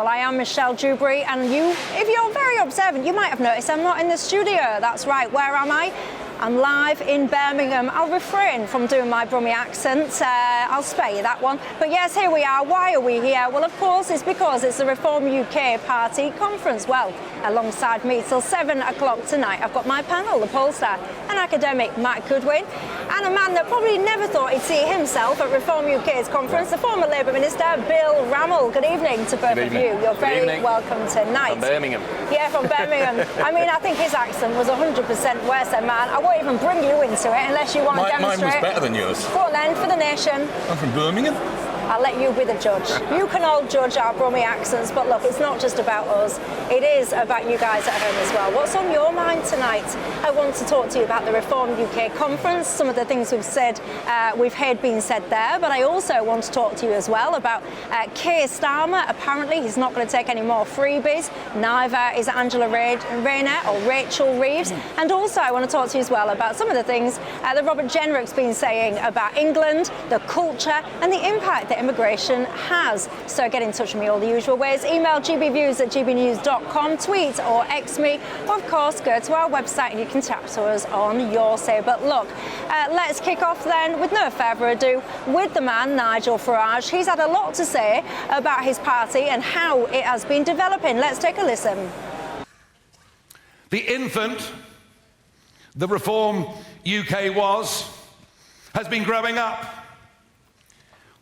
Well, I am Michelle Dewberry, and if you're very observant, you might have noticed I'm not in the studio. That's right, where am I? I'm live in Birmingham. I'll refrain from doing my Brummie accent. I'll spare you that one. But yes, here we are. Why are we here? Well, of course, it's because it's the Reform UK Party conference. Well, alongside me till 7 o'clock tonight, I've got my panel, the pollster, an academic, Matt Goodwin, and a man that probably never thought he'd see himself at Reform UK's conference, the former Labour Minister, Bill Rammell. Good evening to both of you. You're very welcome tonight. From Birmingham. Yeah, from Birmingham. I mean, I think his accent was 100% worse than mine. I won't even bring you into it unless you want to demonstrate. Mine was better than yours. Go on then, for the nation. I'm from Birmingham. I'll let you be the judge. You can all judge our Brummie accents, but look, it's not just about us. It is about you guys at home as well. What's on your mind tonight? I want to talk to you about the Reform UK conference, some of the things we've heard being said there, but I also want to talk to you as well about Keir Starmer. Apparently, he's not going to take any more freebies. Neither is Angela Rayner or Rachel Reeves. And also, I want to talk to you as well about some of the things that Robert Jenrick's been saying about England, the culture, and the impact that immigration has. So get in touch with me all the usual ways. Email gbviews@gbnews.com, tweet or X me, or of course go to our website and you can chat to us on your say. But look, let's kick off then with no further ado with the man Nigel Farage. He's had a lot to say about his party and how it has been developing. Let's take a listen. The infant the Reform UK has been growing up.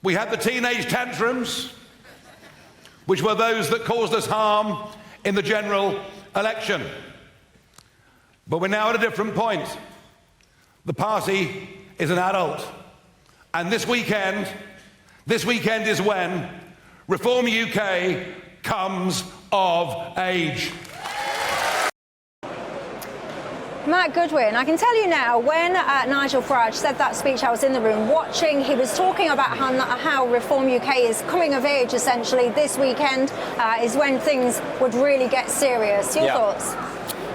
We had the teenage tantrums, which were those that caused us harm in the general election. But we're now at a different point. The party is an adult. And this weekend is when Reform UK comes of age. Matt Goodwin, I can tell you now, when Nigel Farage said that speech, I was in the room watching. He was talking about how Reform UK is coming of age, essentially. This weekend is when things would really get serious. Your thoughts?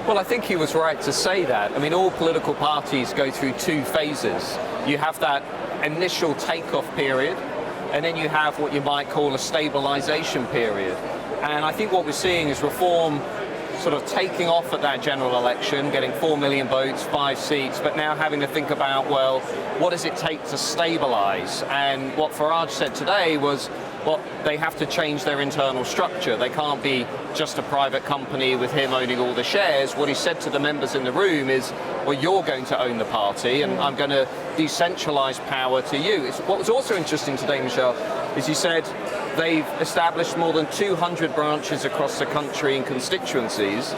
Well, I think he was right to say that. I mean, all political parties go through two phases. You have that initial take-off period, and then you have what you might call a stabilisation period. And I think what we're seeing is Reform sort of taking off at that general election, getting 4 million votes, 5 seats, but now having to think about, well, what does it take to stabilise? And what Farage said today was, well, they have to change their internal structure. They can't be just a private company with him owning all the shares. What he said to the members in the room is, well, you're going to own the party and I'm going to decentralise power to you. What was also interesting today, Michelle, is he said they've established more than 200 branches across the country in constituencies.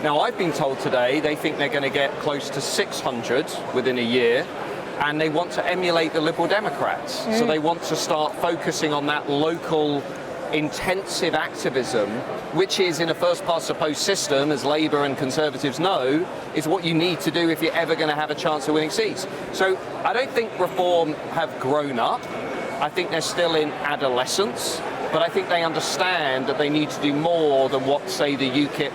Now, I've been told today they think they're going to get close to 600 within a year, and they want to emulate the Liberal Democrats. So they want to start focusing on that local intensive activism, which is in a first-past-the-post system, as Labour and Conservatives know, is what you need to do if you're ever going to have a chance of winning seats. So I don't think Reform have grown up. I think they're still in adolescence, but I think they understand that they need to do more than what, say, the UK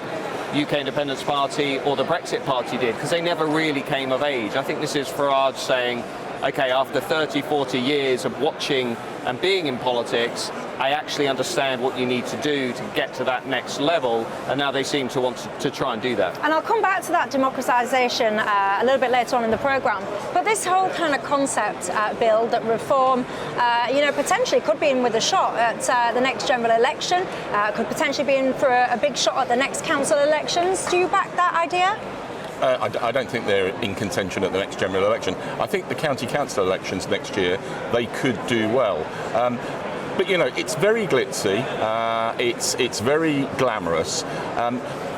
Independence Party or the Brexit Party did, because they never really came of age. I think this is Farage saying, okay, after 30, 40 years of watching and being in politics, I actually understand what you need to do to get to that next level, and now they seem to want to try and do that. And I'll come back to that democratisation a little bit later on in the programme. But this whole kind of concept, Bill, that Reform, potentially could be in with a shot at the next general election, could potentially be in for a big shot at the next council elections. Do you back that idea? I don't think they're in contention at the next general election. I think the county council elections next year, they could do well. But, you know, it's very glitzy, it's very glamorous,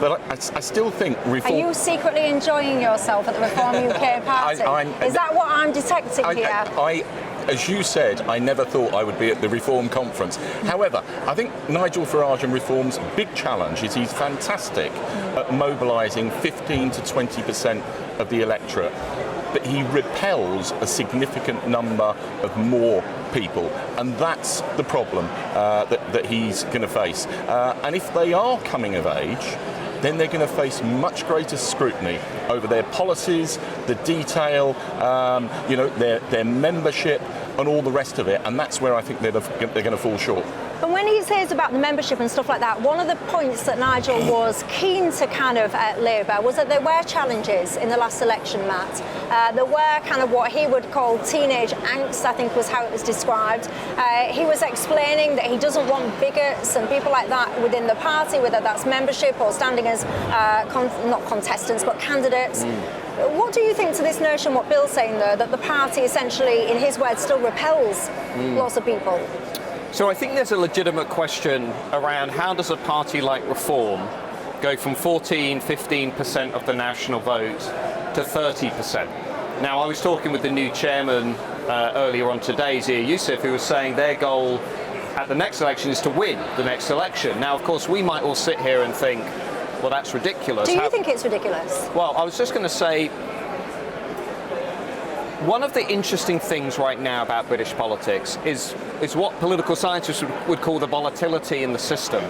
but I still think Reform... Are you secretly enjoying yourself at the Reform UK Party? Is that what I'm detecting here? As you said, I never thought I would be at the Reform conference. However, I think Nigel Farage and Reform's big challenge is he's fantastic at mobilising 15 to 20% of the electorate, but he repels a significant number of more people, and that's the problem that he's going to face. And if they are coming of age, then they're going to face much greater scrutiny over their policies, the detail, their membership and all the rest of it, and that's where I think they're going to fall short. But when he says about the membership and stuff like that, one of the points that Nigel was keen to kind of labour was that there were challenges in the last election, Matt. There were kind of what he would call teenage angst, I think was how it was described. He was explaining that he doesn't want bigots and people like that within the party, whether that's membership or standing as, not contestants, but candidates. What do you think to this notion, what Bill's saying there, that the party essentially, in his words, still repels lots of people? So I think there's a legitimate question around how does a party like Reform go from 15% of the national vote to 30%? Now, I was talking with the new chairman earlier on today, Zia Youssef, who was saying their goal at the next election is to win the next election. Now, of course, we might all sit here and think, well, that's ridiculous. Do you think it's ridiculous? Well, I was just going to say, one of the interesting things right now about British politics is what political scientists would call the volatility in the system.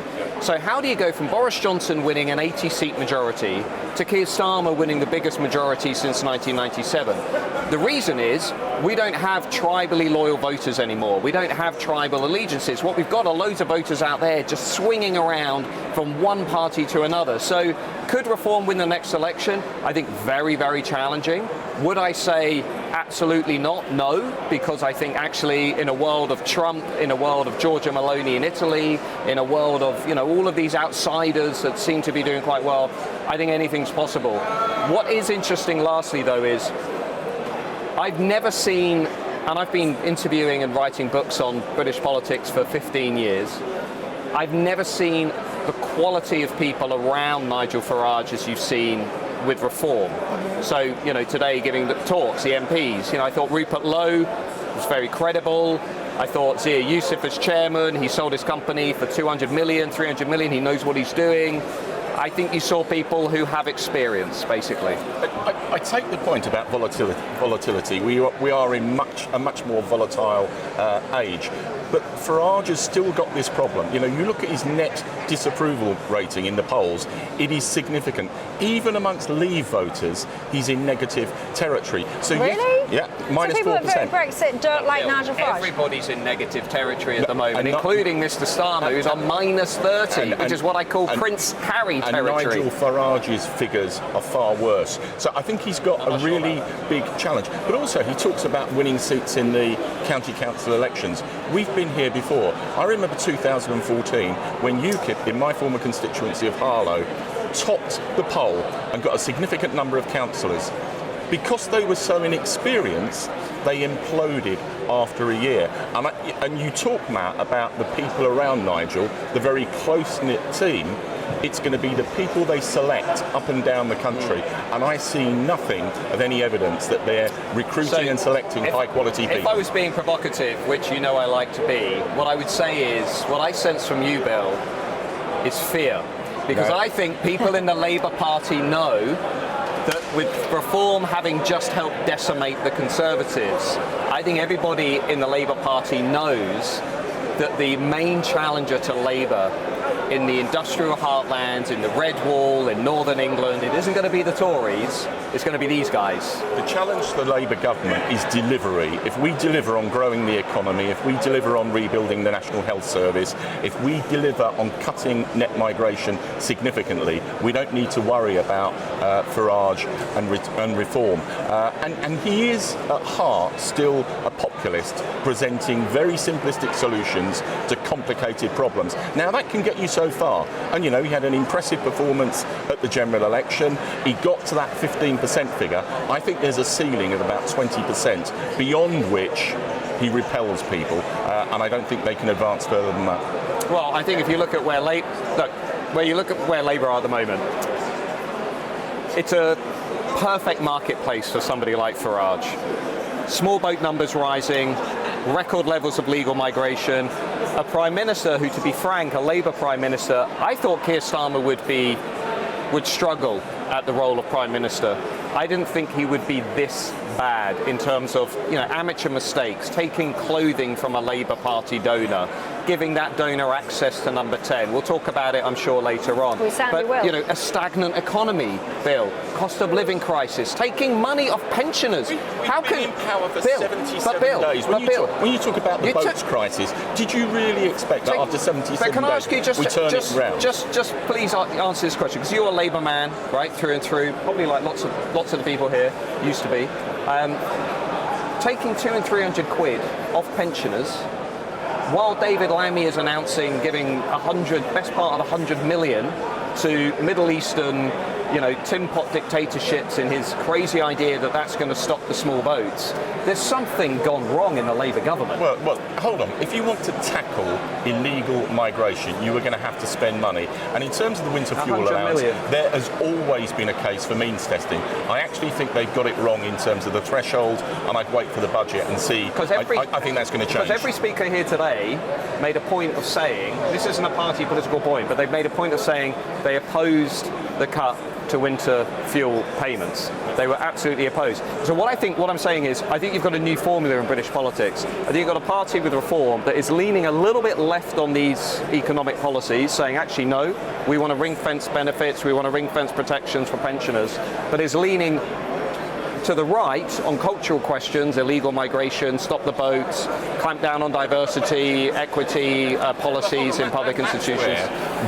So how do you go from Boris Johnson winning an 80-seat majority to Keir Starmer winning the biggest majority since 1997? The reason is we don't have tribally loyal voters anymore. We don't have tribal allegiances. What we've got are loads of voters out there just swinging around from one party to another. So could Reform win the next election? I think very, very challenging. Would I say absolutely not? No, because I think actually in a world of Trump, in a world of Giorgia Meloni in Italy, in a world of, you know, all of these outsiders that seem to be doing quite well, I think anything's possible. What is interesting lastly though is I've never seen, and I've been interviewing and writing books on British politics for 15 years, I've never seen the quality of people around Nigel Farage as you've seen with Reform. So, you know, today giving the talks, the MPs, you know, I thought Rupert Lowe was very credible. I thought Zia Youssef as chairman, he sold his company for 200 million, 300 million, he knows what he's doing. I think you saw people who have experience, basically. I take the point about volatility. We are in a much more volatile age. But Farage has still got this problem. You know, you look at his net disapproval rating in the polls, it is significant. Even amongst Leave voters, he's in negative territory. So really? Yeah, minus 4%. So people that voted Brexit don't like Nigel Farage? Everybody's in negative territory at the moment, including Mr. Starmer, who's on minus 30, which is what I call Prince Harry territory. And Nigel Farage's figures are far worse. So I think he's got a really big challenge. But also, he talks about winning seats in the county council elections. We've been here before. I remember 2014 when UKIP in my former constituency of Harlow topped the poll and got a significant number of councillors. Because they were so inexperienced, they imploded after a year. And you talk, Matt, about the people around Nigel, the very close-knit team. It's going to be the people they select up and down the country. And I see nothing of any evidence that they're recruiting and selecting high-quality people. If I was being provocative, which you know I like to be, what I would say is, what I sense from you, Bill, is fear. Because I think people in the Labour Party know that with Reform having just helped decimate the Conservatives, I think everybody in the Labour Party knows that the main challenger to Labour in the industrial heartlands, in the Red Wall, in Northern England, it isn't going to be the Tories, it's going to be these guys. The challenge to the Labour government is delivery. If we deliver on growing the economy, if we deliver on rebuilding the National Health Service, if we deliver on cutting net migration significantly, we don't need to worry about Farage and Reform. And he is at heart still a populist, presenting very simplistic solutions to complicated problems. Now that can get you so far. And you know, he had an impressive performance at the general election. He got to that 15% figure. I think there's a ceiling of about 20%, beyond which he repels people, and I don't think they can advance further than that. Well, I think if you look at where Labour are at the moment, it's a perfect marketplace for somebody like Farage. Small boat numbers rising, record levels of legal migration, a Prime Minister who, to be frank, a Labour Prime Minister, I thought Keir Starmer would struggle at the role of Prime Minister. I didn't think he would be this bad in terms of, you know, amateur mistakes, taking clothing from a Labour Party donor, giving that donor access to number 10. We'll talk about it, I'm sure, later on. We certainly will. You know, a stagnant economy, Bill, cost of living crisis, taking money off pensioners. How can in power for 77 days? When you talk about the boats crisis, did you really expect that after 77 can I ask you days we turn it round? Just please answer this question, because you're a Labour man, right, through and through, probably like lots of the people here used to be. Taking 200 and 300 quid off pensioners, while David Lammy is announcing giving best part of 100 million to Middle Eastern, you know, tin pot dictatorships in his crazy idea that that's going to stop the small boats. There's something gone wrong in the Labour government. Well, hold on. If you want to tackle illegal migration, you are going to have to spend money. And in terms of the winter fuel allowance, there has always been a case for means testing. I actually think they've got it wrong in terms of the threshold, and I'd wait for the budget and see. I think that's going to change. Because every speaker here today made a point of saying, this isn't a party political point, but they've made a point of saying they opposed the cut to winter fuel payments. They were absolutely opposed. So what I'm saying is, I think you've got a new formula in British politics. I think you've got a party with Reform that is leaning a little bit left on these economic policies, saying actually no, we want to ring-fence benefits, we want to ring-fence protections for pensioners, but is leaning to the right on cultural questions, illegal migration, stop the boats, clamp down on diversity, equity policies in public institutions.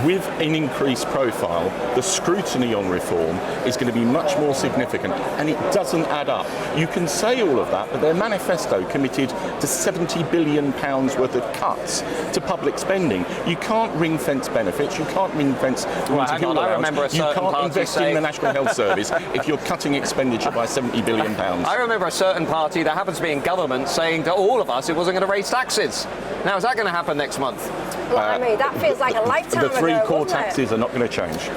With an increased profile, the scrutiny on reform is going to be much more significant, and it doesn't add up. You can say all of that, but their manifesto committed to £70 billion worth of cuts to public spending. You can't ring-fence benefits, you can't ring-fence winter fuel allowance, you can't invest in the National Health Service if you're cutting expenditure by £70 billion. I remember a certain party that happens to be in government saying to all of us it wasn't going to raise taxes. Now, is that going to happen next month? Blimey, that feels like a lifetime ago. The three core taxes are not going to change.